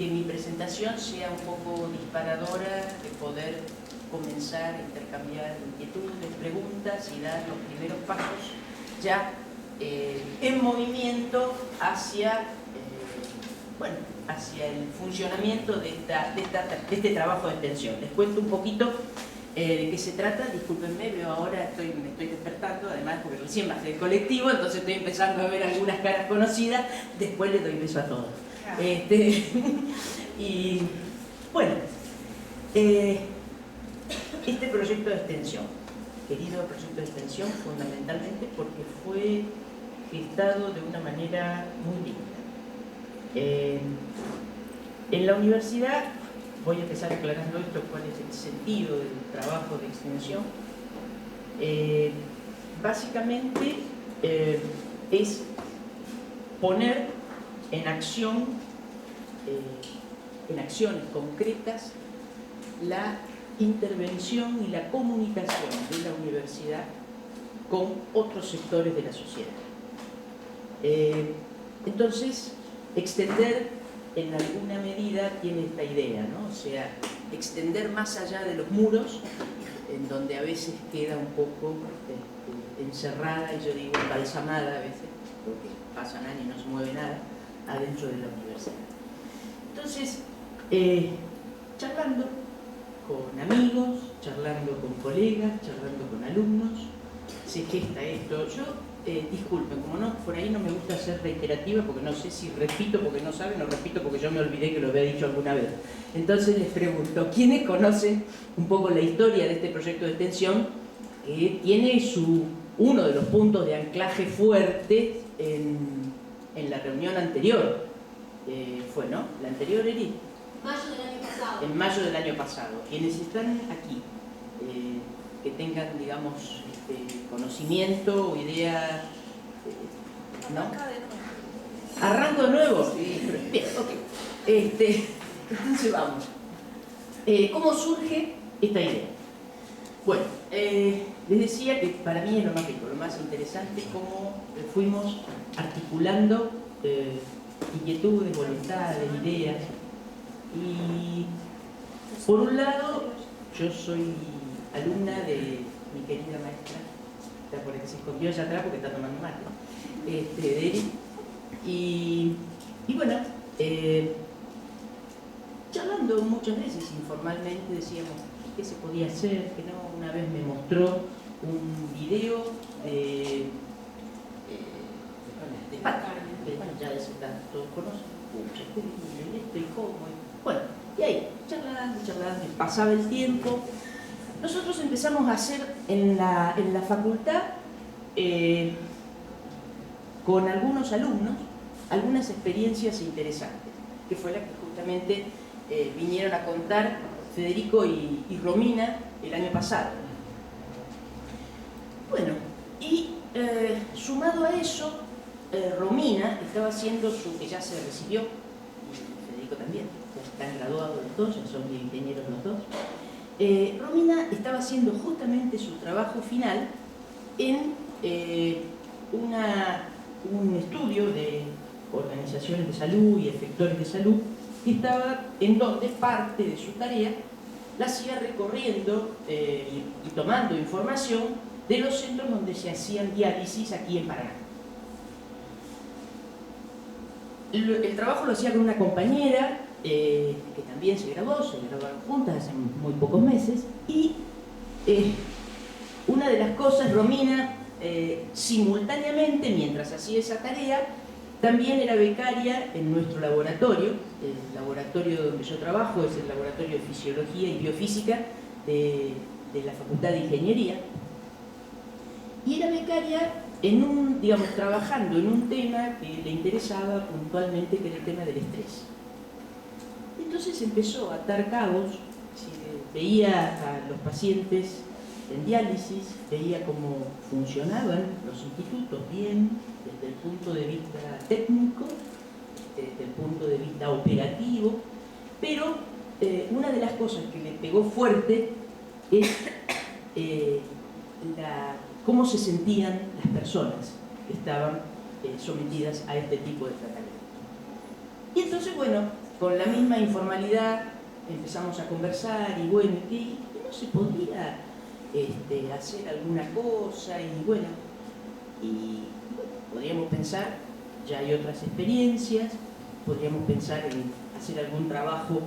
que mi presentación sea un poco disparadora de poder comenzar a intercambiar inquietudes, preguntas y dar los primeros pasos ya en movimiento hacia, bueno, hacia el funcionamiento de este trabajo de extensión. Les cuento un poquito de qué se trata. Discúlpenme, veo ahora, me estoy despertando, además porque recién bajé del colectivo, entonces estoy empezando a ver algunas caras conocidas. Después les doy beso a todos. Y bueno, este proyecto de extensión, querido proyecto de extensión, fundamentalmente porque fue gestado de una manera muy linda. En la universidad, voy a empezar aclarando esto, cuál es el sentido del trabajo de extensión. Básicamente es poner en acción, en acciones concretas, la intervención y la comunicación de la universidad con otros sectores de la sociedad. Entonces, extender en alguna medida tiene esta idea, ¿no? O sea, extender más allá de los muros, en donde a veces queda un poco encerrada, y yo digo embalsamada a veces, porque pasan años y no se mueve nada, adentro de la universidad. Entonces, charlando con amigos, charlando con colegas, charlando con alumnos, se gesta esto. Yo, disculpen, como no, por ahí no me gusta ser reiterativa, porque no sé si repito porque no saben o repito porque yo me olvidé que lo había dicho alguna vez. Entonces les pregunto, ¿quiénes conocen un poco la historia de este proyecto de extensión que tiene uno de los puntos de anclaje fuerte en la reunión anterior? Fue, ¿no? La anterior, Eri. Mayo del año pasado. En mayo del año pasado. Quienes están aquí, que tengan, digamos, conocimiento o idea, ¿no? ¿Arranco de nuevo? Sí. Bien, ok. Entonces vamos. ¿Cómo surge esta idea? Bueno, les decía que para mí es lo más rico, lo más interesante, cómo fuimos articulando inquietudes, voluntades, ideas. Y por un lado, yo soy alumna de mi querida maestra, está por aquí, se escondió allá atrás porque está tomando mate, de Eri. Y bueno, charlando muchas veces informalmente decíamos qué se podía hacer, que no. Una vez me mostró un video de bueno, ya de ese todos conocen, esto y cómo. Bueno, y ahí, charlando, pasaba el tiempo. Nosotros empezamos a hacer en la facultad, con algunos alumnos, algunas experiencias interesantes, que fue la que justamente vinieron a contar Federico y Romina el año pasado. Bueno, y sumado a eso, Romina estaba haciendo que ya se recibió, y Federico también, ya están graduados los dos, ya son ingenieros los dos. Romina estaba haciendo justamente su trabajo final en un estudio de organizaciones de salud y efectores de salud, que estaba en donde parte de su tarea la hacía recorriendo y tomando información de los centros donde se hacían diálisis aquí en Paraná. El trabajo lo hacía con una compañera que también se graduaron juntas hace muy pocos meses, y una de las cosas, Romina, simultáneamente, mientras hacía esa tarea, también era becaria en nuestro laboratorio. El laboratorio donde yo trabajo es el Laboratorio de Fisiología y Biofísica de la Facultad de Ingeniería, y era becaria trabajando en un tema que le interesaba puntualmente, que era el tema del estrés. Entonces empezó a atar cabos, veía a los pacientes en diálisis, veía cómo funcionaban los institutos bien, desde el punto de vista técnico, desde el punto de vista operativo, pero una de las cosas que le pegó fuerte es cómo se sentían las personas que estaban sometidas a este tipo de tratamiento. Y entonces, bueno, con la misma informalidad empezamos a conversar y bueno, y no se podía hacer alguna cosa y bueno, podríamos pensar, ya hay otras experiencias, podríamos pensar en hacer algún trabajo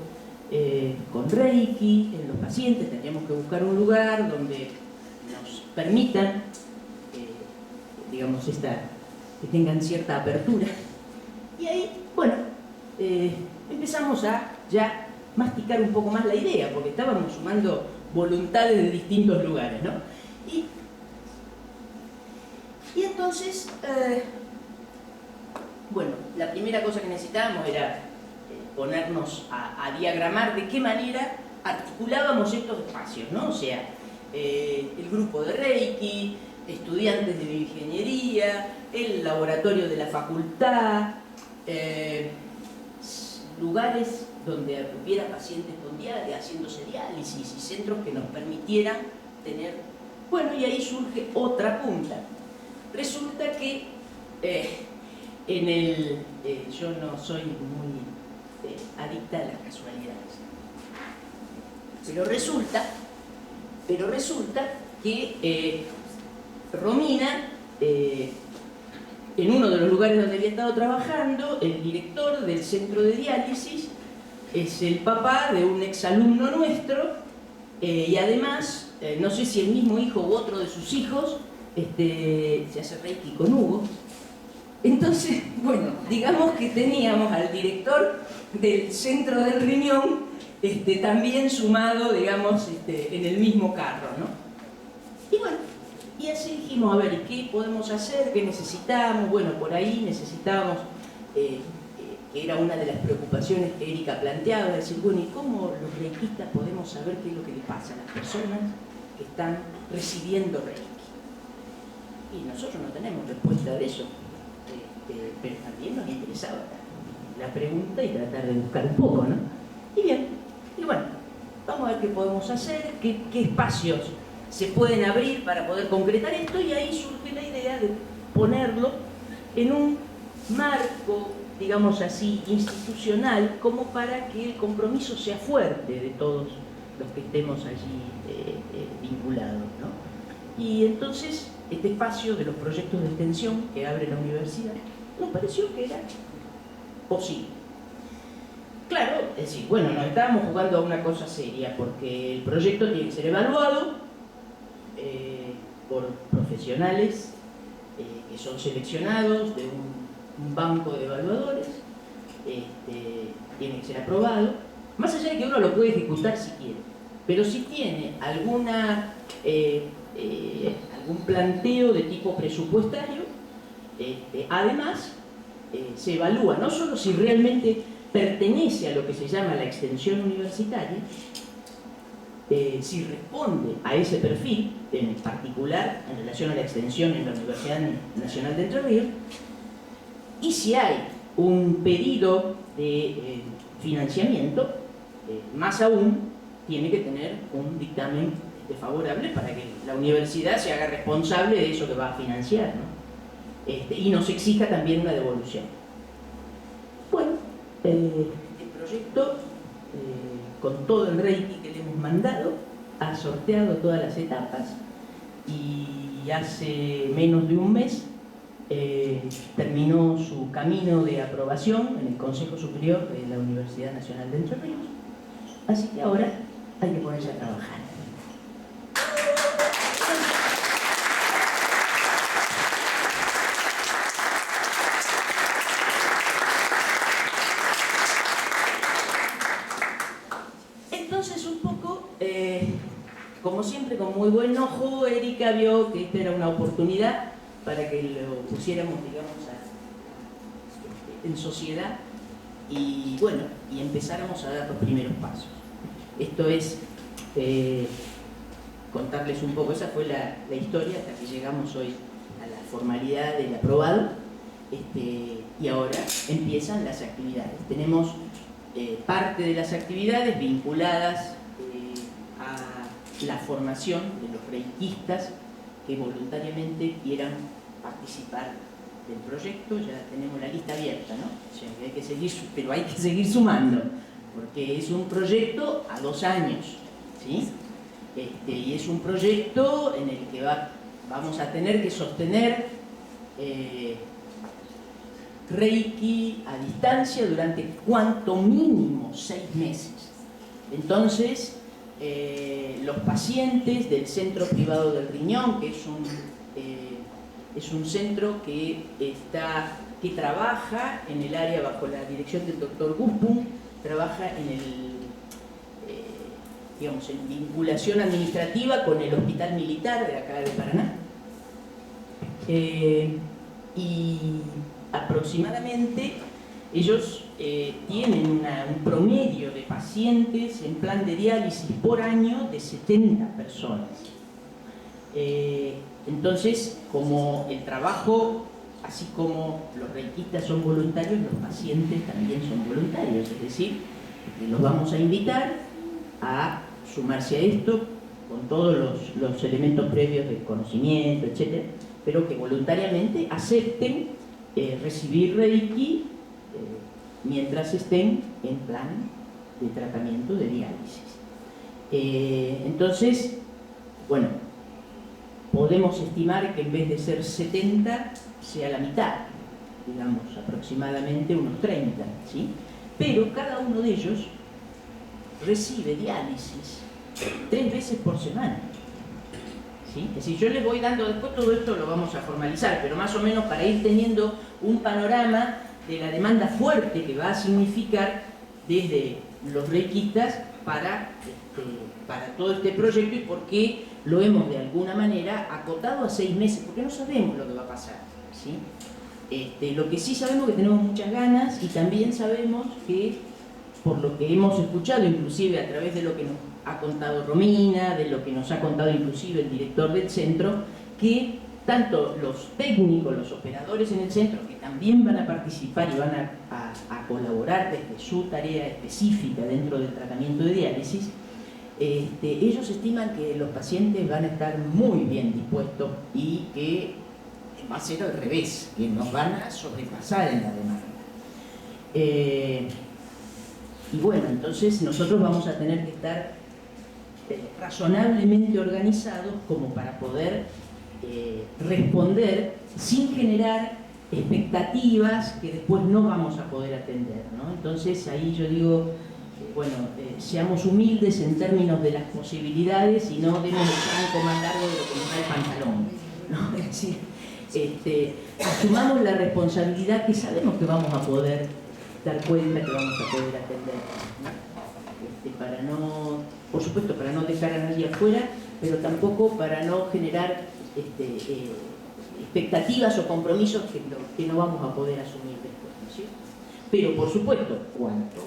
con Reiki en los pacientes, tendríamos que buscar un lugar donde nos permitan, digamos, que tengan cierta apertura. Y ahí, bueno, empezamos a ya masticar un poco más la idea, porque estábamos sumando voluntades de distintos lugares, ¿no? Y entonces, bueno, la primera cosa que necesitábamos era ponernos a diagramar de qué manera articulábamos estos espacios, ¿no? O sea, el grupo de Reiki, estudiantes de bioingeniería, el laboratorio de la facultad, lugares donde hubiera pacientes con haciéndose diálisis y centros que nos permitieran tener... Bueno, y ahí surge otra punta. Resulta que yo no soy muy adicta a las casualidades, pero resulta que Romina, en uno de los lugares donde había estado trabajando, el director del centro de diálisis es el papá de un exalumno nuestro, y además, no sé si el mismo hijo u otro de sus hijos se hace Reiki con Hugo. Entonces, bueno, digamos que teníamos al director del centro del riñón también sumado, digamos, en el mismo carro, ¿no? Y bueno, y así dijimos, a ver, ¿qué podemos hacer? ¿Qué necesitamos? Bueno, por ahí necesitábamos, que era una de las preocupaciones que Erika planteaba, decir, bueno, ¿y cómo los reikistas podemos saber qué es lo que le pasa a las personas que están recibiendo Reiki? Y nosotros no tenemos respuesta de eso, pero también nos interesaba la pregunta y tratar de buscar un poco, ¿no? Y bien, y bueno, vamos a ver qué podemos hacer, qué espacios se pueden abrir para poder concretar esto, y ahí surge la idea de ponerlo en un marco, digamos así, institucional, como para que el compromiso sea fuerte de todos los que estemos allí vinculados, ¿no? Y entonces, este espacio de los proyectos de extensión que abre la universidad nos pareció que era posible. Claro, es decir, bueno, nos estábamos jugando a una cosa seria, porque el proyecto tiene que ser evaluado por profesionales que son seleccionados de un banco de evaluadores, tiene que ser aprobado, más allá de que uno lo puede ejecutar si quiere, pero si tiene algún planteo de tipo presupuestario, además se evalúa no solo si realmente pertenece a lo que se llama la extensión universitaria, si responde a ese perfil, en particular en relación a la extensión en la Universidad Nacional de Entre Ríos, y si hay un pedido de financiamiento, más aún tiene que tener un dictamen favorable para que la universidad se haga responsable de eso que va a financiar, ¿no? Y nos exija también una devolución. Bueno, el proyecto, con todo el Reiki que le hemos mandado, ha sorteado todas las etapas y hace menos de un mes terminó su camino de aprobación en el Consejo Superior de la Universidad Nacional de Entre Ríos. Así que ahora hay que ponerse a trabajar. Entonces, un poco, como siempre, con muy buen ojo, Erika vio que esta era una oportunidad para que lo pusiéramos, digamos, en sociedad y, bueno, y empezáramos a dar los primeros pasos. Esto es contarles un poco, esa fue la historia hasta que llegamos hoy a la formalidad del aprobado, y ahora empiezan las actividades. Tenemos parte de las actividades vinculadas a la formación de los reikistas que voluntariamente quieran participar del proyecto, ya tenemos la lista abierta, ¿no? O sea, que hay que seguir, pero hay que seguir sumando, porque es un proyecto a 2 años, ¿sí? Y es un proyecto en el que vamos a tener que sostener Reiki a distancia durante cuanto mínimo 6 meses. Entonces, los pacientes del Centro Privado del Riñón, que es un centro que trabaja en el área bajo la dirección del doctor Guspung, trabaja digamos, en vinculación administrativa con el Hospital Militar de acá de Paraná. Y aproximadamente ellos tienen un promedio de pacientes en plan de diálisis por año de 70 personas. Entonces, como el trabajo, así como los reikistas son voluntarios, los pacientes también son voluntarios, es decir, que los vamos a invitar a sumarse a esto con todos los elementos previos de conocimiento, etc., pero que voluntariamente acepten recibir Reiki mientras estén en plan de tratamiento de diálisis. Entonces, bueno, podemos estimar que en vez de ser 70, sea la mitad, digamos, aproximadamente unos 30, ¿sí? Pero cada uno de ellos recibe diálisis 3 veces por semana. ¿Sí? Es decir, yo les voy dando, después todo esto lo vamos a formalizar, pero más o menos para ir teniendo un panorama de la demanda fuerte que va a significar desde los reikistas para todo este proyecto y por qué lo hemos de alguna manera acotado a 6 meses, porque no sabemos lo que va a pasar, ¿sí? Lo que sí sabemos es que tenemos muchas ganas y también sabemos que, por lo que hemos escuchado, inclusive a través de lo que nos ha contado Romina, de lo que nos ha contado inclusive el director del centro, que tanto los técnicos, los operadores en el centro, que también van a participar y van a colaborar desde su tarea específica dentro del tratamiento de diálisis, ellos estiman que los pacientes van a estar muy bien dispuestos y que va a ser al revés, que nos van a sobrepasar en la demanda. Y bueno, entonces nosotros vamos a tener que estar razonablemente organizados como para poder responder sin generar expectativas que después no vamos a poder atender, ¿no? Entonces ahí yo digo, bueno, seamos humildes en términos de las posibilidades y no demos el franco más largo de lo que nos da el pantalón, ¿no? Es decir, asumamos la responsabilidad que sabemos que vamos a poder dar cuenta, que vamos a poder atender, ¿no? Para no, por supuesto, para no dejar a nadie afuera, pero tampoco para no generar expectativas o compromisos que no vamos a poder asumir después, ¿no es cierto? Pero por supuesto, cuanto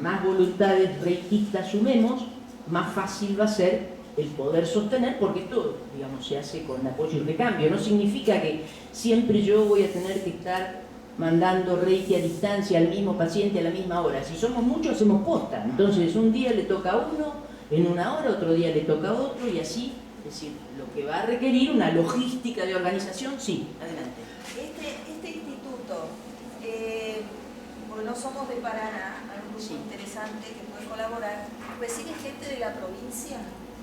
más voluntades reikistas sumemos, más fácil va a ser el poder sostener, porque todo, digamos, se hace con apoyo y recambio. No significa que siempre yo voy a tener que estar mandando Reiki a distancia al mismo paciente a la misma hora. Si somos muchos, hacemos posta. Entonces, un día le toca a uno, en una hora, otro día le toca a otro, y así. Es decir, lo que va a requerir una logística de organización, sí. Adelante. Este instituto, porque no somos de Paraná, hay un grupo interesante que puede colaborar, ¿recibe gente de la provincia?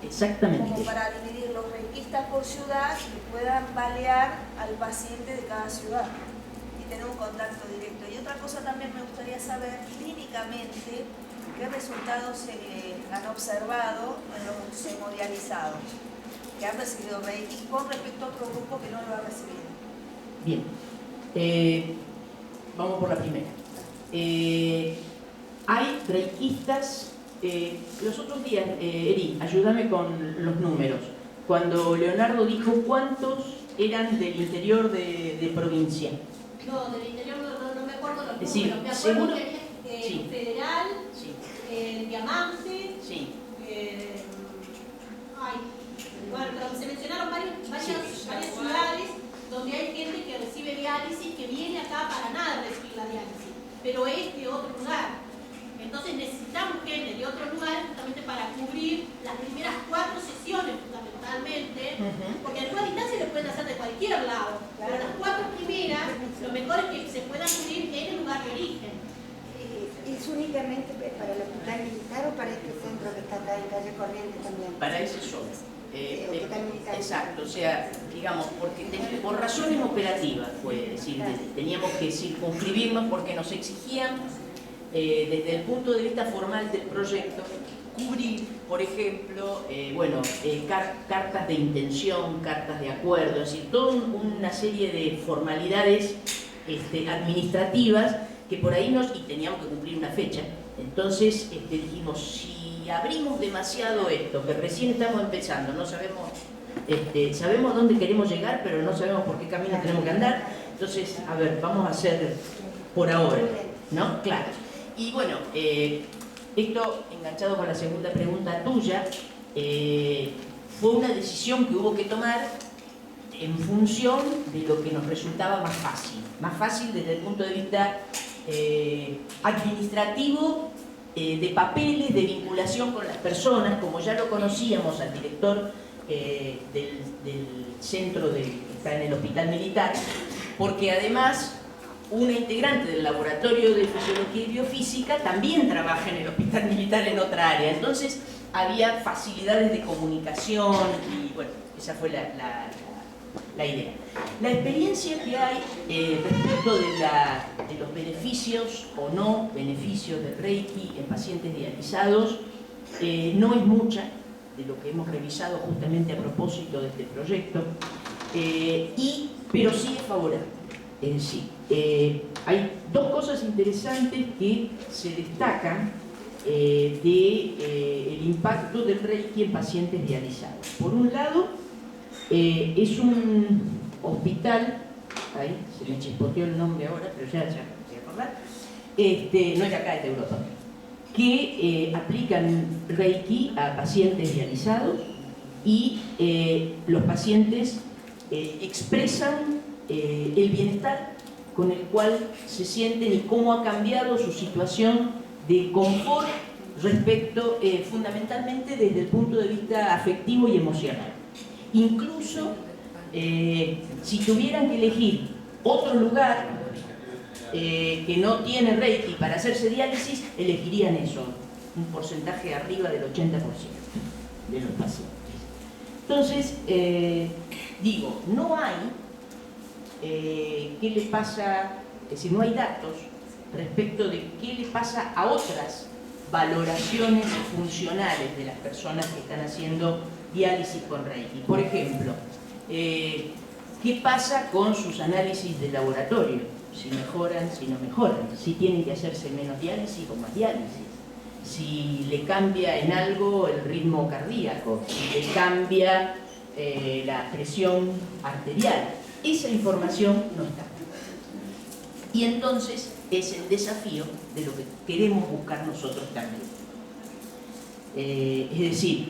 Exactamente. Como para dividir los reikistas por ciudad y que puedan balear al paciente de cada ciudad y tener un contacto directo. Y otra cosa también me gustaría saber, clínicamente, qué resultados se han observado en los hemodializados que han recibido Reiki con respecto a otro grupo que no lo ha recibido. Bien. Vamos por la primera. Hay reikistas. Los otros días, Eri, ayúdame con los números. Cuando Leonardo dijo cuántos eran del interior de provincia. No, del interior no me acuerdo los Es decir, números. Me acuerdo seguro, que sí. Federal, Sí. Diamante, Sí. Bueno, pero se mencionaron varias ciudades donde hay gente que recibe diálisis, que viene acá para nada a recibir la diálisis, pero es de otro lugar. Entonces necesitamos gente de otros lugares justamente para cubrir las primeras 4 sesiones fundamentalmente, porque después a distancia le pueden hacer de cualquier lado, Pero las 4 primeras, lo mejor es que se pueda cubrir en el lugar de origen. ¿Es únicamente para el hospital militar o para este centro que está acá en calle Corrientes también? Para ese solo. Exacto, o sea, digamos, porque por razones operativas, fue decir, teníamos que circunscribirnos porque nos exigían, desde el punto de vista formal del proyecto, cubrir, por ejemplo, cartas de intención, cartas de acuerdo, es decir, toda una serie de formalidades administrativas que por ahí y teníamos que cumplir una fecha. Entonces dijimos, si abrimos demasiado esto, que recién estamos empezando, no sabemos, sabemos dónde queremos llegar, pero no sabemos por qué camino tenemos que andar, entonces, a ver, vamos a hacer por ahora, ¿no? Claro. Y bueno, esto, enganchado con la segunda pregunta tuya, fue una decisión que hubo que tomar en función de lo que nos resultaba más fácil desde el punto de vista administrativo, de papeles, de vinculación con las personas, como ya lo conocíamos al director del centro que está en el hospital militar, porque además una integrante del laboratorio de fisiología y biofísica también trabaja en el hospital militar en otra área, entonces había facilidades de comunicación y bueno, esa fue la idea. La experiencia que hay respecto de los beneficios o no beneficios del Reiki en pacientes dializados no es mucha, de lo que hemos revisado justamente a propósito de este proyecto, pero sí es favorable. Sí. Hay dos cosas interesantes que se destacan del impacto del Reiki en pacientes dializados. Por un lado, es un hospital, ahí se me chispoteó el nombre ahora, pero ya me voy a acordar, no es acá, es de Europa, que aplican Reiki a pacientes dializados y los pacientes expresan el bienestar con el cual se sienten y cómo ha cambiado su situación de confort respecto, fundamentalmente desde el punto de vista afectivo y emocional. Incluso, si tuvieran que elegir otro lugar que no tiene Reiki para hacerse diálisis, elegirían eso, un porcentaje arriba del 80% de los pacientes. Entonces, digo, no hay qué le pasa, es decir, no hay datos respecto de qué le pasa a otras valoraciones funcionales de las personas que están haciendo diálisis con Reiki. Por ejemplo, ¿qué pasa con sus análisis de laboratorio? Si mejoran, si no mejoran, si tienen que hacerse menos diálisis o más diálisis, si le cambia en algo el ritmo cardíaco, si le cambia la presión arterial. Esa información no está. Y entonces es el desafío de lo que queremos buscar nosotros también. Es decir,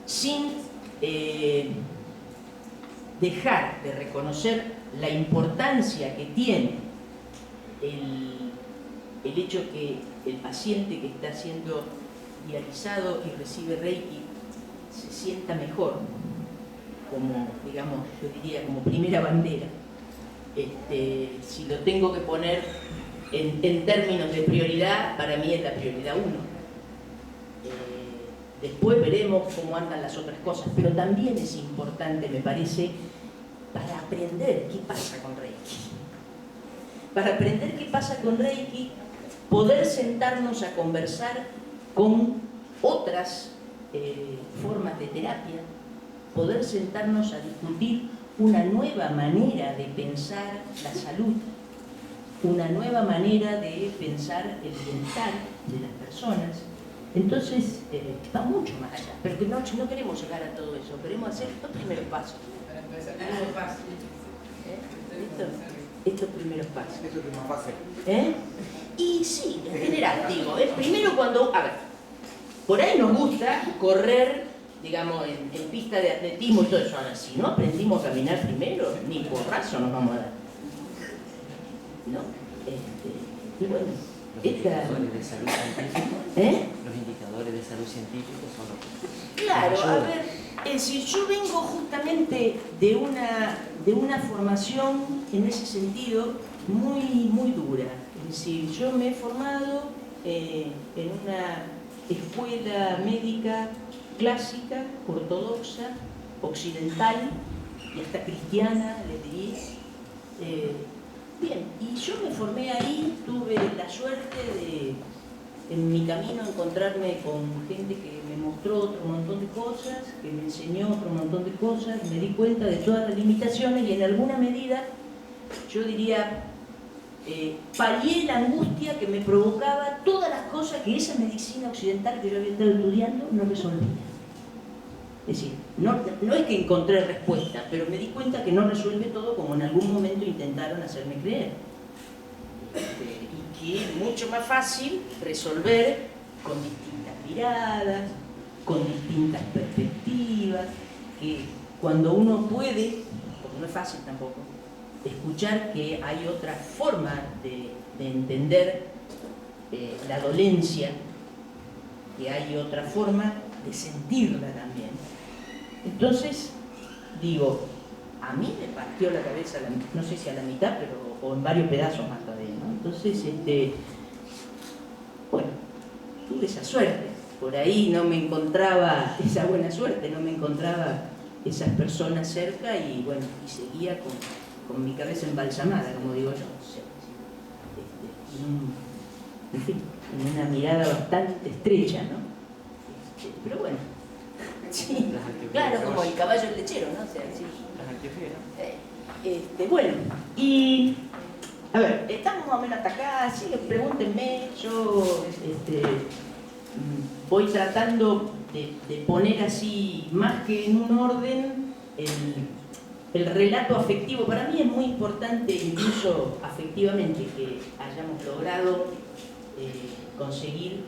sin dejar de reconocer la importancia que tiene el hecho que el paciente que está siendo dializado y recibe Reiki se sienta mejor, como, digamos, yo diría como primera bandera. Si lo tengo que poner en términos de prioridad, para mí es la prioridad 1. Después veremos cómo andan las otras cosas, pero también es importante, me parece, para aprender qué pasa con Reiki. Para aprender qué pasa con Reiki, poder sentarnos a conversar con otras formas de terapia, poder sentarnos a discutir una nueva manera de pensar la salud, una nueva manera de pensar el bienestar de las personas. Entonces, va mucho más allá, pero que no queremos llegar a todo eso, queremos hacer estos primeros pasos. Estos primeros pasos. Eso es más fácil. Y sí, en general, digo, primero cuando, a ver, por ahí nos gusta correr, digamos, en pista de atletismo y todo eso. Ahora, si no aprendimos a caminar primero, ni porrazo nos vamos a dar. ¿No? Y bueno, esta... Los indicadores de salud científica son los que... Claro, a ayudan. ver, es decir, yo vengo justamente de una formación en ese sentido muy dura. Es decir, yo me he formado en una escuela médica clásica, ortodoxa, occidental y hasta cristiana, le diría. Bien, y yo me formé ahí, tuve la suerte de, en mi camino, encontrarme con gente que me mostró otro montón de cosas, que me enseñó otro montón de cosas, me di cuenta de todas las limitaciones y en alguna medida, yo diría, palié la angustia que me provocaba todas las cosas que esa medicina occidental que yo había estado estudiando no resolvía. Es decir, no es que encontré respuesta, pero me di cuenta que no resuelve todo como en algún momento intentaron hacerme creer. Y que es mucho más fácil resolver con distintas miradas, con distintas perspectivas, que cuando uno puede, porque no es fácil tampoco, escuchar que hay otra forma de entender la dolencia, que hay otra forma de sentirla también. Entonces, digo, a mí me partió la cabeza, no sé si a la mitad, pero o en varios pedazos más todavía, ¿no? Entonces, bueno, tuve esa suerte. Por ahí no me encontraba esa buena suerte, no me encontraba esas personas cerca y bueno, y seguía con mi cabeza embalsamada, como digo yo. O sea, en fin, en una mirada bastante estrecha, ¿no? Pero bueno, sí, claro, como el caballo del lechero, ¿no? O sea, sí. Bueno, y a ver, estamos más o menos hasta acá, así que pregúntenme, yo voy tratando de poner así, más que en un orden, el relato afectivo. Para mí es muy importante, incluso afectivamente, que hayamos logrado conseguir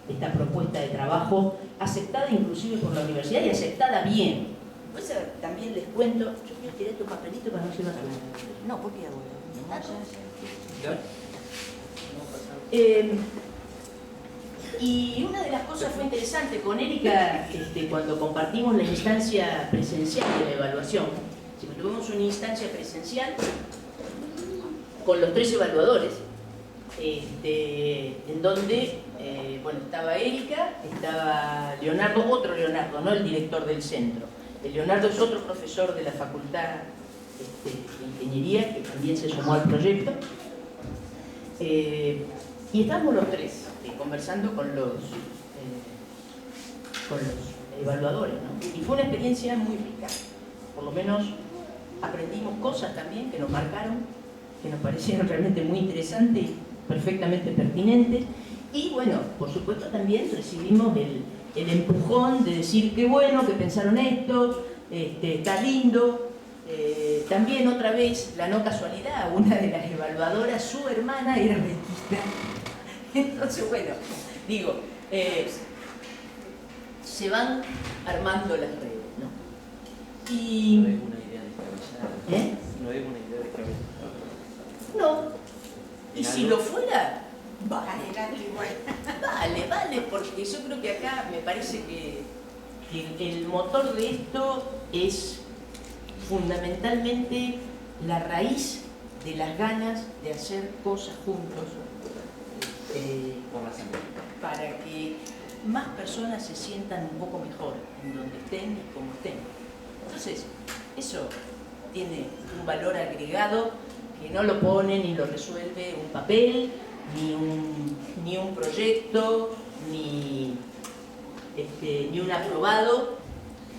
esta propuesta de trabajo aceptada inclusive por la universidad y aceptada bien. Pues también les cuento, yo voy a tirar tu papelito para no se vaya. No, ¿por qué hago eso? Y una de las cosas fue interesante con Erika, cuando compartimos la instancia presencial de la evaluación. Si tuvimos una instancia presencial con los 3 evaluadores, en donde bueno, estaba Erika, estaba Leonardo, otro Leonardo, no el director del centro. El Leonardo es otro profesor de la Facultad de Ingeniería, que también se sumó al proyecto. Y estábamos los 3 conversando con los evaluadores, ¿no? Y fue una experiencia muy rica. Por lo menos aprendimos cosas también que nos marcaron, que nos parecieron realmente muy interesantes y perfectamente pertinentes. Y bueno, por supuesto también recibimos el empujón de decir qué bueno que pensaron esto, está lindo. También otra vez, la no casualidad, una de las evaluadoras, su hermana era requista. Entonces, bueno, digo, se van armando las redes, ¿no? Y... No es una idea descabellada. No es una idea descabellada. No. Y si lo fuera, vale. Vale, porque yo creo que acá me parece que el motor de esto es fundamentalmente la raíz de las ganas de hacer cosas juntos para que más personas se sientan un poco mejor en donde estén y como estén. Entonces, eso tiene un valor agregado que no lo pone ni lo resuelve un papel, ni un proyecto, ni un aprobado,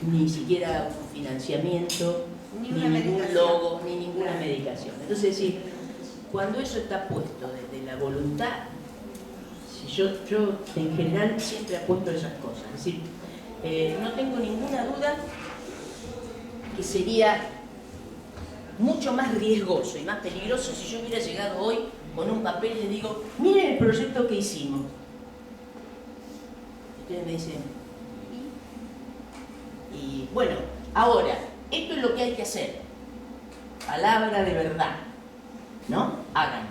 ni siquiera un financiamiento, ni ningún logo, ni ninguna medicación. Entonces, es decir, cuando eso está puesto desde la voluntad, si yo en general siempre apuesto a esas cosas. Es decir, no tengo ninguna duda que sería mucho más riesgoso y más peligroso si yo hubiera llegado hoy con un papel y les digo, miren el proyecto que hicimos. Ustedes me dicen, y bueno, ahora, esto es lo que hay que hacer. Palabra de verdad, ¿no? Hagan.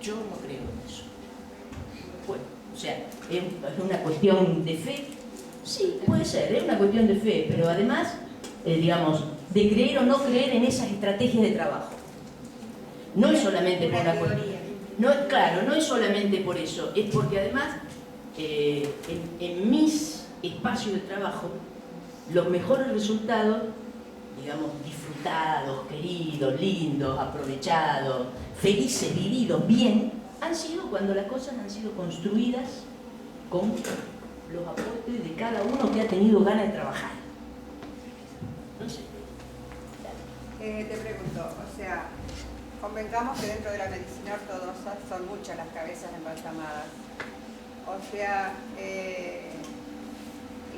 Yo no creo en eso. Bueno, o sea, ¿es una cuestión de fe? Sí, puede ser, es una cuestión de fe, pero además, digamos, de creer o no creer en esas estrategias de trabajo. No es solamente por una cuestión. No, claro, no es solamente por eso, es porque además en mis espacios de trabajo los mejores resultados, digamos, disfrutados, queridos, lindos, aprovechados, felices, vividos bien, han sido cuando las cosas han sido construidas con los aportes de cada uno que ha tenido ganas de trabajar. No sé. Te pregunto, o sea, convengamos que dentro de la medicina ortodoxa son muchas las cabezas embalsamadas. O sea,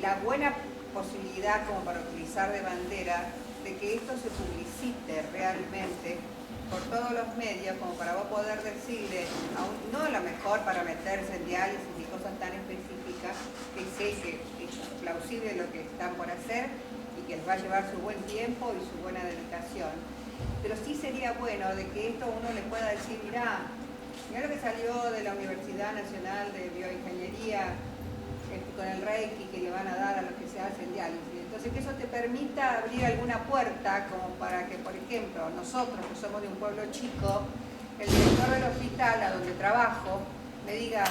la buena posibilidad como para utilizar de bandera de que esto se publicite realmente por todos los medios, como para vos poder decirle, no a lo mejor para meterse en diálisis y cosas tan específicas, que sé que es plausible lo que están por hacer y que les va a llevar su buen tiempo y su buena dedicación. Pero sí sería bueno de que esto uno le pueda decir, mirá lo que salió de la Universidad Nacional de Bioingeniería con el Reiki que le van a dar a los que se hacen diálisis. Entonces que eso te permita abrir alguna puerta como para que, por ejemplo, nosotros que somos de un pueblo chico, el director del hospital a donde trabajo me diga,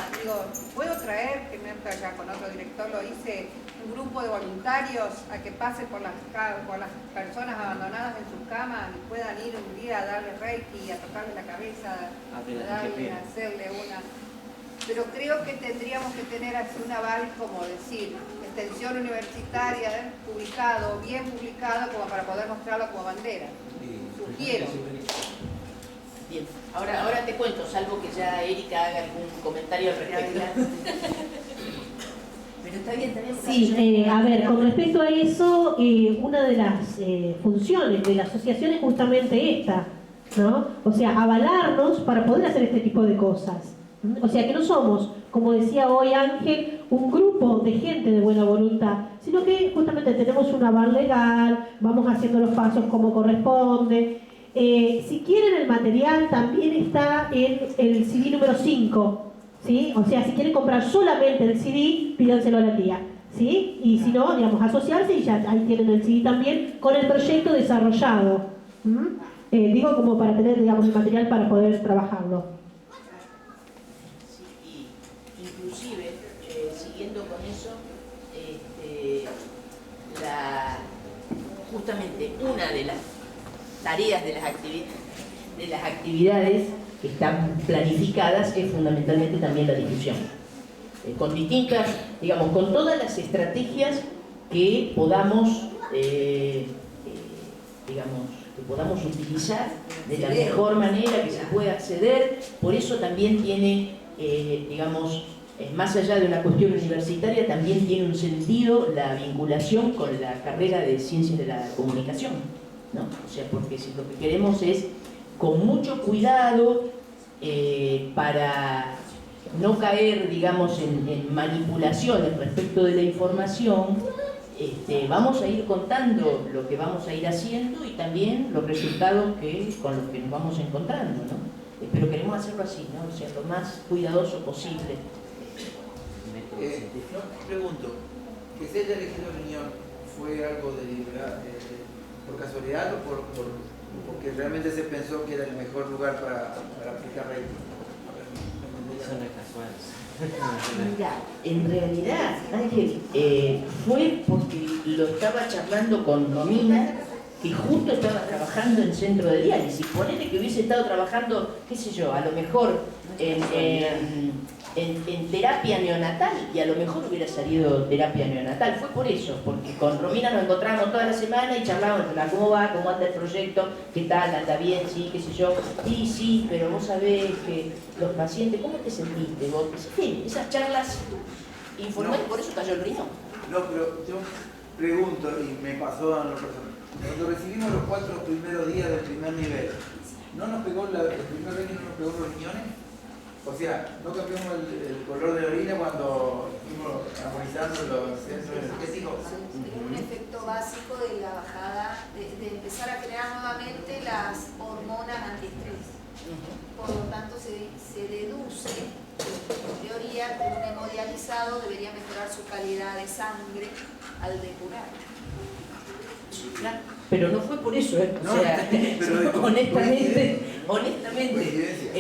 ¿puedo traer, que ya con otro director lo hice, un grupo de voluntarios a que pase por las personas abandonadas en sus camas y puedan ir un día a darle Reiki, a tocarle la cabeza, a hacerle una... Pero creo que tendríamos que tener así un aval, como decir, extensión universitaria, publicado, bien publicado, como para poder mostrarlo como bandera. Sugiero. Bien, ahora te cuento, salvo que ya Erika haga algún comentario al respecto. Pero está bien. Sí, a ver, con respecto a eso, una de las funciones de la asociación es justamente esta, ¿no? O sea, avalarnos para poder hacer este tipo de cosas. O sea, que no somos, como decía hoy Ángel, un grupo de gente de buena voluntad, sino que justamente tenemos un aval legal, vamos haciendo los pasos como corresponde. Si quieren el material, también está en el CD número 5, ¿sí? O sea, si quieren comprar solamente el CD, pídanselo a la tía, ¿sí? Y si no, digamos, asociarse y ya ahí tienen el CD también con el proyecto desarrollado. Digo, como para tener, digamos, el material para poder trabajarlo. Inclusive, siguiendo con eso, justamente una de las tareas de las actividades que están planificadas es fundamentalmente también la difusión. Con distintas, digamos, con todas las estrategias que podamos, digamos, utilizar de la mejor manera que se pueda acceder. Por eso también tiene, digamos, más allá de una cuestión universitaria, también tiene un sentido la vinculación con la carrera de Ciencias de la Comunicación, ¿no? O sea, porque si lo que queremos es, con mucho cuidado, para no caer, digamos, en manipulaciones respecto de la información, vamos a ir contando lo que vamos a ir haciendo y también los resultados con los que nos vamos encontrando, ¿no? Pero queremos hacerlo así, ¿no? O sea, lo más cuidadoso posible. Pregunto, ¿que se haya elegido Riñón fue algo deliberado, por casualidad o porque realmente se pensó que era el mejor lugar para aplicar Reiki? Son casuales. Mira, en realidad, Ángel, fue porque lo estaba charlando con Romina, que justo estaba trabajando en centro de diálisis. Ponele que hubiese estado trabajando, qué sé yo, a lo mejor en terapia neonatal, y a lo mejor hubiera salido terapia neonatal. Fue por eso, porque con Romina nos encontrábamos toda la semana y charlábamos, ¿cómo va? ¿Cómo anda el proyecto? ¿Qué tal? ¿Anda bien? Sí, qué sé yo. Sí, pero vos sabés que los pacientes, ¿cómo te sentiste vos? En fin, esas charlas informales, por eso cayó el riñón. No, pero yo pregunto, y me pasó a lo personal, cuando recibimos los 4 primeros días del primer nivel, ¿no nos pegó el primer Reiki, no nos pegó los riñones? O sea, no cambiamos el color de la orina cuando fuimos armonizando los centros energéticos. Un efecto básico de la bajada, de empezar a crear nuevamente las hormonas antiestrés. Por lo tanto, se deduce que, en teoría, un hemodializado debería mejorar su calidad de sangre al depurar. Claro, pero no fue por eso, ¿eh? No, O sea, pero honestamente, coincidencia.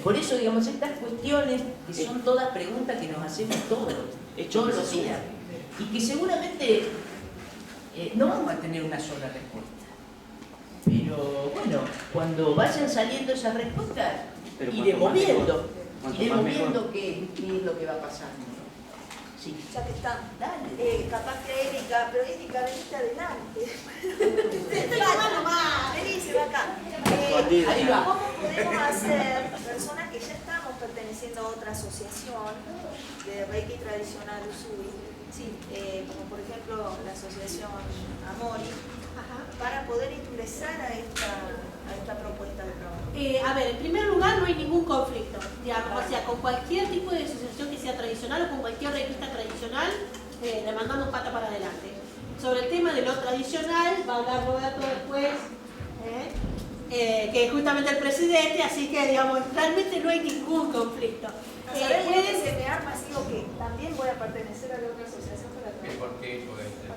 por eso, digamos, estas cuestiones que son todas preguntas que nos hacemos todos los días, y que seguramente no vamos a tener una sola respuesta. Pero bueno, cuando vayan saliendo esas respuestas, Pero iremos viendo, Cuanto más mejor. qué es lo que va pasando. Sí. Ya que están, Dale. capaz que Erika, pero Erika, venite adelante. Vení, se va acá. Ahí va. ¿Cómo podemos hacer, personas que ya estamos perteneciendo a otra asociación de Reiki tradicional Usui, como por ejemplo la asociación Amori, para poder ingresar a esta propuesta de trabajo? A ver, en primer lugar no hay ningún conflicto, digamos, o sea, con cualquier tipo de asociación que sea tradicional o con cualquier revista tradicional, le mandamos pata para adelante. Sobre el tema de lo tradicional, va a hablar Roberto después, que es justamente el presidente, así que digamos, realmente no hay ningún conflicto. ¿Sabes lo que se me arma? Digo que también voy a pertenecer a la otra asociación para trabajar. ¿Por qué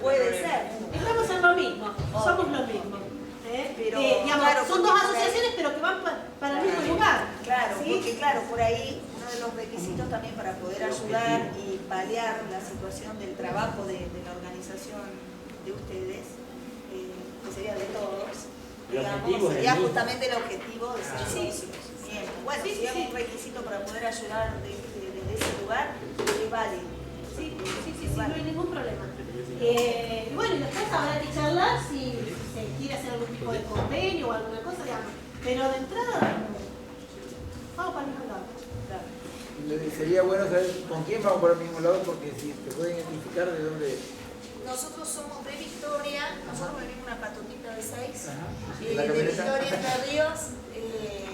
Puede ser. Estamos en lo mismo, somos lo mismo. Pero, digamos, claro, son dos asociaciones pero que van para el mismo lugar. Claro, ¿sí? porque claro, por ahí uno de los requisitos también para poder ayudar y paliar la situación del trabajo de la organización de ustedes, que sería de todos, digamos, sería justamente el objetivo de ser socios. Bien, bueno, si es un requisito para poder ayudar desde ese lugar, que vale. Sí, no hay ningún problema. Y bueno, y después habrá que charlar si se quiere hacer algún tipo de convenio o alguna cosa, digamos. Pero de entrada, vamos para el mismo lado. Sería bueno saber con quién vamos por el mismo lado, porque si te pueden identificar de dónde. Nosotros somos de Victoria, nosotros venimos una patotita de 6, ¿La de camioneta? Victoria Entre Ríos,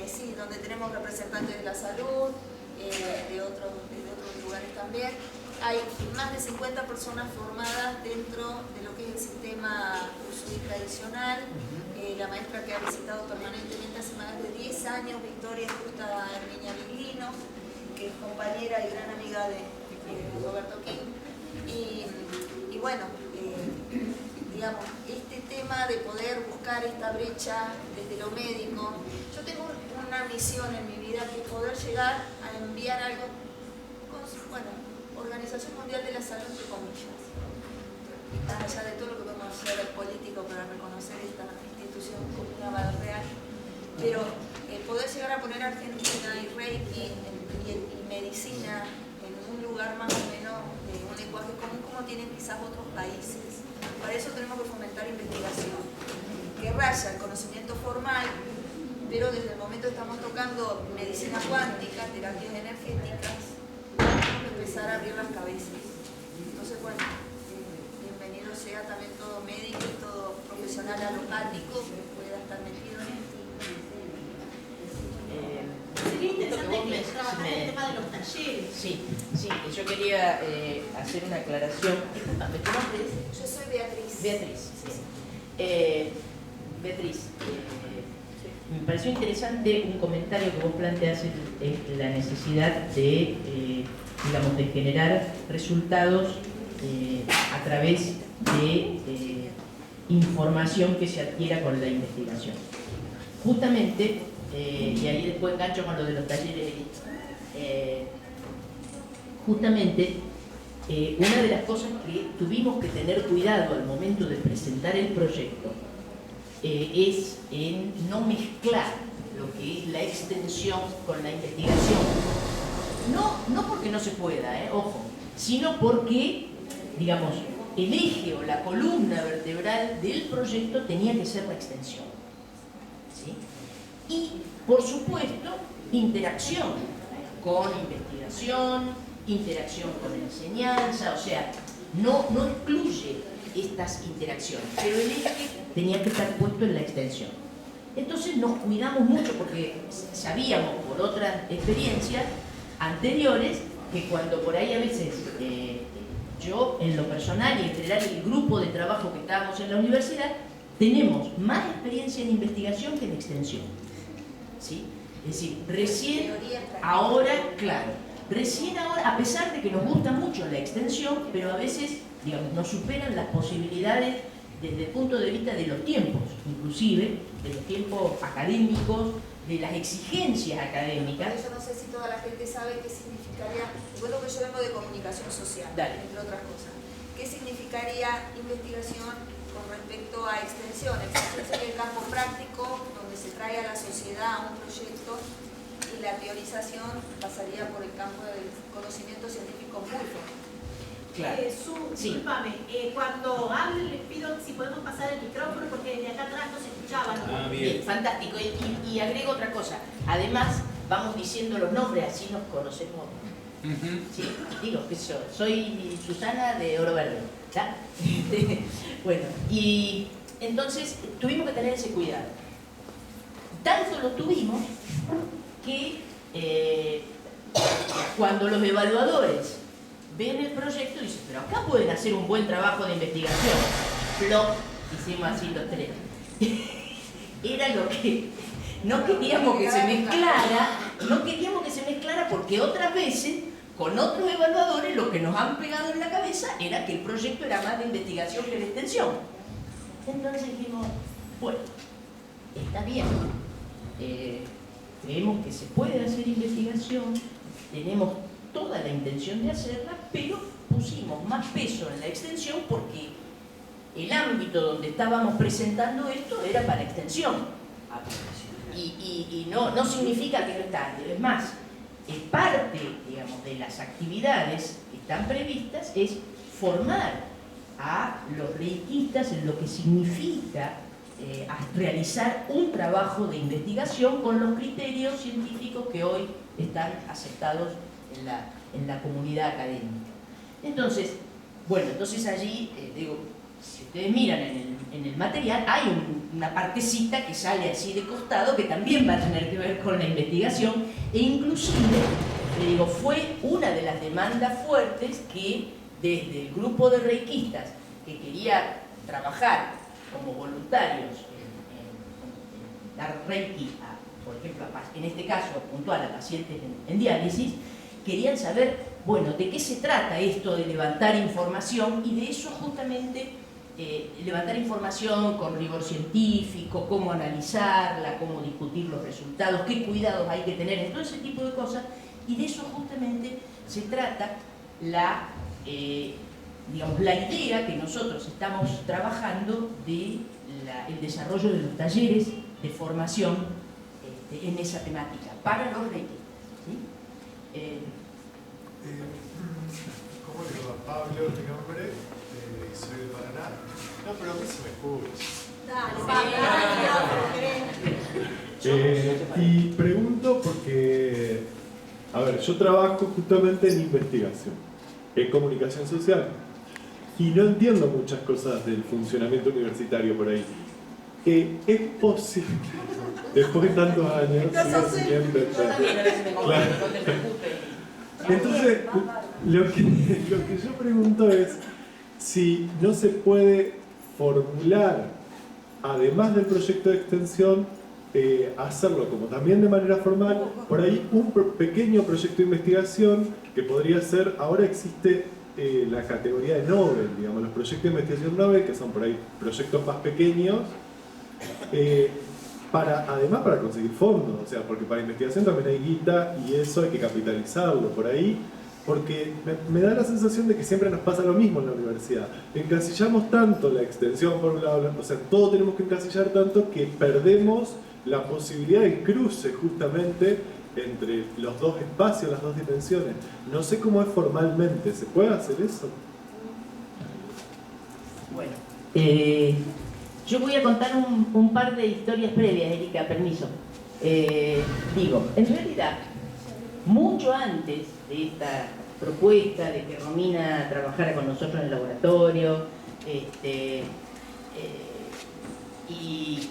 sí, donde tenemos representantes de la salud, de otros lugares también. Hay más de 50 personas formadas dentro de lo que es el sistema Usui tradicional. La maestra que ha visitado permanentemente hace más de 10 años, Victoria, es justa Herminia Viglino, que es compañera y gran amiga de Roberto King. Y bueno, digamos, este tema de poder buscar esta brecha desde lo médico, yo tengo una misión en mi vida que es poder llegar a enviar algo con, bueno, Organización Mundial de la Salud, entre comillas, más allá de todo lo que podemos hacer el político para reconocer esta institución como una base real, pero poder llegar a poner Argentina y Reiki y medicina en un lugar más o menos de un lenguaje común como tienen quizás otros países. Para eso tenemos que fomentar investigación, que raya el conocimiento formal, pero desde el momento que estamos tocando medicina cuántica, terapias energéticas, tenemos que empezar a abrir las cabezas. Entonces, bueno, bienvenido sea también todo médico y todo profesional alopático que pueda estar metido en esto. Sería interesante que trabajar el tema de los talleres. Sí, yo quería hacer una aclaración. Disculpame, ¿tu nombre es? Yo soy Beatriz. Beatriz. Beatriz, me pareció interesante un comentario que vos planteás en la necesidad de, digamos, de generar resultados a través de información que se adquiera con la investigación. Justamente, y ahí después engancho con lo de los talleres, justamente una de las cosas que tuvimos que tener cuidado al momento de presentar el proyecto es en no mezclar lo que es la extensión con la investigación. No porque no se pueda, ojo, sino porque, digamos, el eje o la columna vertebral del proyecto tenía que ser la extensión. ¿Sí? Y, por supuesto, interacción con investigación, interacción con enseñanza, o sea, no excluye estas interacciones, pero el eje tenía que estar puesto en la extensión. Entonces nos cuidamos mucho porque sabíamos por otras experiencias anteriores que cuando por ahí a veces yo en lo personal y en general el grupo de trabajo que estábamos en la universidad tenemos más experiencia en investigación que en extensión. ¿sí? Es decir, recién ahora, claro, recién ahora, a pesar de que nos gusta mucho la extensión, pero a veces, digamos, nos superan las posibilidades desde el punto de vista de los tiempos, inclusive de los tiempos académicos, de las exigencias académicas. Yo no sé si toda la gente sabe qué significaría, bueno, que yo vengo de comunicación social, entre otras cosas. ¿Qué significaría investigación con respecto a extensión? Extensión sería el campo práctico, donde se trae a la sociedad un proyecto, y la teorización pasaría por el campo del conocimiento científico muy fuerte. Claro. Disculpame, cuando hablen les pido si podemos pasar el micrófono porque desde acá atrás no se escuchaba. ¿No? Bien, fantástico. Y agrego otra cosa. Además, vamos diciendo los nombres, así nos conocemos. Sí, digo que soy Susana de Oro Verde. ¿Está? Bueno, y entonces tuvimos que tener ese cuidado. Tanto lo tuvimos que cuando los evaluadores ven el proyecto y dicen, pero acá pueden hacer un buen trabajo de investigación. Flop, hicimos así los tres. Era lo que no queríamos que se mezclara, porque otras veces, con otros evaluadores, lo que nos han pegado en la cabeza era que el proyecto era más de investigación que de extensión. Entonces dijimos, bueno, está bien. Creemos que se puede hacer investigación, tenemos toda la intención de hacerla, pero pusimos más peso en la extensión porque el ámbito donde estábamos presentando esto era para extensión. Y no significa que no está, es más, parte, digamos, de las actividades que están previstas es formar a los reikistas en lo que significa realizar un trabajo de investigación con los criterios científicos que hoy están aceptados en la comunidad académica. Entonces, bueno, allí, digo, si ustedes miran en el material, hay una partecita que sale así de costado que también va a tener que ver con la investigación e inclusive, digo, fue una de las demandas fuertes que desde el grupo de reikistas que quería trabajar como voluntarios en dar reiki, por ejemplo, en este caso puntual a pacientes en diálisis, querían saber, bueno, de qué se trata esto de levantar información y de eso justamente levantar información con rigor científico, cómo analizarla, cómo discutir los resultados, qué cuidados hay que tener en todo ese tipo de cosas, y de eso justamente se trata digamos, la idea que nosotros estamos trabajando de el desarrollo de los talleres de formación en esa temática para los reikistas. ¿Sí? ¿Cómo le va? Pablo, mi nombre, soy de Paraná. No, pero a mí se me escucha. Y pregunto porque, a ver, yo trabajo justamente en investigación, en comunicación social, y no entiendo muchas cosas del funcionamiento universitario por ahí. Es posible, después de tantos años, entonces, lo que yo pregunto es si no se puede formular, además del proyecto de extensión, hacerlo como también de manera formal, por ahí un pequeño proyecto de investigación que podría ser, ahora existe la categoría de Nobel, digamos, los proyectos de investigación Nobel, que son por ahí proyectos más pequeños, además para conseguir fondos, o sea, porque para investigación también hay guita y eso hay que capitalizarlo por ahí, porque me da la sensación de que siempre nos pasa lo mismo en la universidad. Encasillamos tanto la extensión por un lado, o sea, todo tenemos que encasillar tanto que perdemos la posibilidad del cruce justamente entre los dos espacios, las dos dimensiones. No sé cómo es formalmente, ¿se puede hacer eso? Bueno, yo voy a contar un par de historias previas, Erika, permiso. Digo, en realidad, mucho antes de esta propuesta de que Romina trabajara con nosotros en el laboratorio, y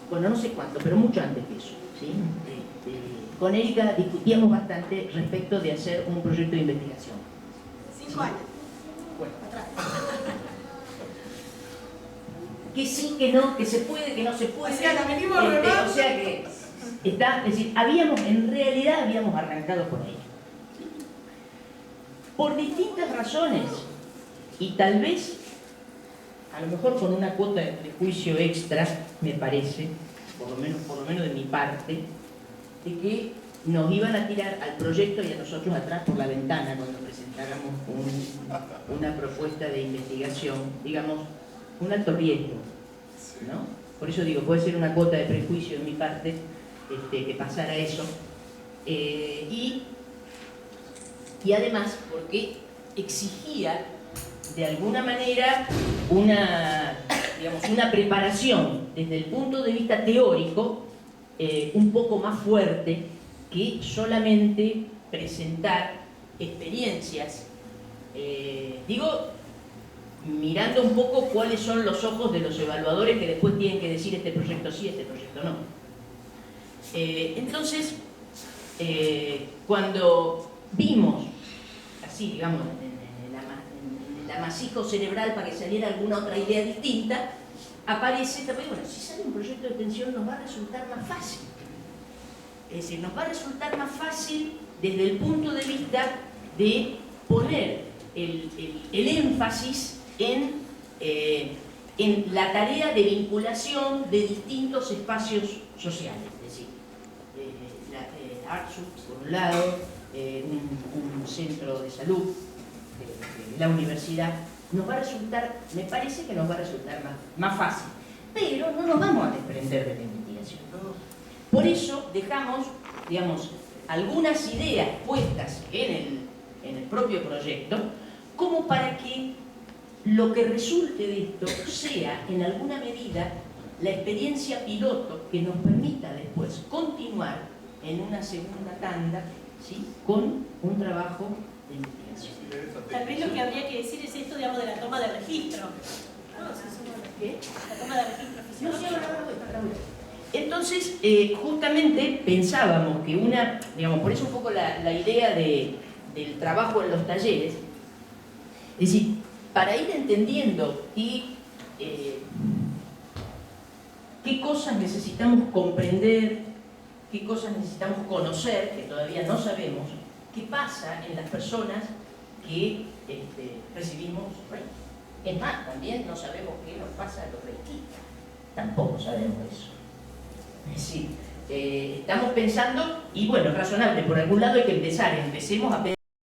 bueno, no sé cuánto, pero mucho antes de eso, ¿sí? Con Erika discutíamos bastante respecto de hacer un proyecto de investigación. 5 años. Bueno, atrás. Que sí, que no, que se puede, que no se puede. O sea, la venimos o sea que Es decir, en realidad habíamos arrancado por ahí. Por distintas razones, y tal vez, a lo mejor con una cuota de prejuicio extra, me parece, por lo menos de mi parte, de que nos iban a tirar al proyecto y a nosotros atrás por la ventana cuando presentáramos una propuesta de investigación, digamos, un alto riesgo, ¿no? Por eso digo, puede ser una cuota de prejuicio de mi parte que pasara eso. Y además, porque exigía, de alguna manera, una preparación desde el punto de vista teórico un poco más fuerte que solamente presentar experiencias, mirando un poco cuáles son los ojos de los evaluadores que después tienen que decir este proyecto sí, este proyecto no. Entonces, cuando vimos, así digamos, en el amasijo cerebral para que saliera alguna otra idea distinta, aparece también, bueno, si sale un proyecto de extensión nos va a resultar más fácil. Es decir, nos va a resultar más fácil desde el punto de vista de poner el énfasis en la tarea de vinculación de distintos espacios sociales. Es decir, ARTSU, por un lado, un centro de salud, la universidad, nos va a resultar, me parece que nos va a resultar más fácil. Pero no nos vamos a desprender de la investigación. Por eso dejamos, digamos, algunas ideas puestas en el propio proyecto, como para que lo que resulte de esto sea, en alguna medida, la experiencia piloto que nos permita después continuar en una segunda tanda, ¿sí?, con un trabajo de investigación. Tal vez lo que habría que decir es esto, digamos, de la toma de registro. ¿Qué? La toma de registro fisiológico. Entonces, justamente pensábamos que digamos, por eso un poco la idea del trabajo en los talleres, es decir, para ir entendiendo qué cosas necesitamos comprender, qué cosas necesitamos conocer, que todavía no sabemos, qué pasa en las personas que recibimos reiki. Es más, también no sabemos qué nos pasa a los reikistas. Tampoco sabemos eso. Es decir, estamos pensando, y bueno, es razonable, por algún lado hay que empecemos a pensar.